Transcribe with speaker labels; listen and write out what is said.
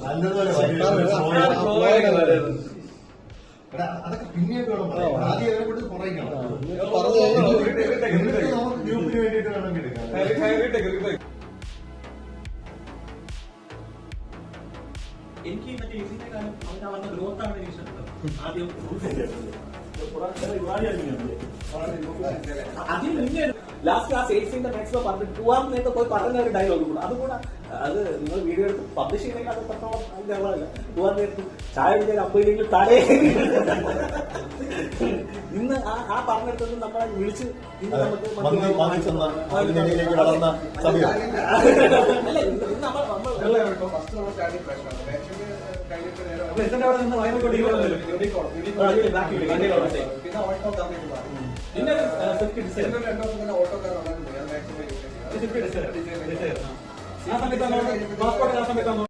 Speaker 1: നല്ലതുപോലെ അതൊക്കെ പിന്നീട് വേണം പറയാം. ആദ്യം അതിനെ കൊണ്ട് കുറയ്ക്കണം. നമുക്ക് ഗ്രൂപ്പിന് വേണ്ടിയിട്ട് വേണമെങ്കിൽ
Speaker 2: എനിക്ക് മറ്റേ ഇതിന്റെ കാലം അവരുടെ അവരുടെ ഗ്രോത്താണ് എനിക്ക് ഇഷ്ടപ്പെട്ടത്. ആദ്യം അതിന് മുന്നേ ലാസ്റ്റ് ആ സെയിൽസിന്റെ മാക്സിമം പറഞ്ഞിട്ട് പോവാൻ നേരത്തെ പോയി പറഞ്ഞ ഒരു ഡയലോഗ് കൂടെ അതുകൂടെ അത് നിങ്ങൾ വീഡിയോ എടുത്ത് പബ്ലിഷ് ചെയ്യണമെങ്കിൽ അത് പ്രശ്നമല്ല. പോവാൻ നേരത്ത് ചായ കുടിക്കാൻ അപ്പോഴെങ്കിലും തടേ ഇന്ന് ആ പറഞ്ഞിടത്തൊന്നും നമ്മളെ വിളിച്ച് ഇന്ന് നമുക്ക്
Speaker 1: വളർന്ന സമയം
Speaker 2: അല്ല ഇന്ന് നമ്മൾ ഓട്ടോക്കാർ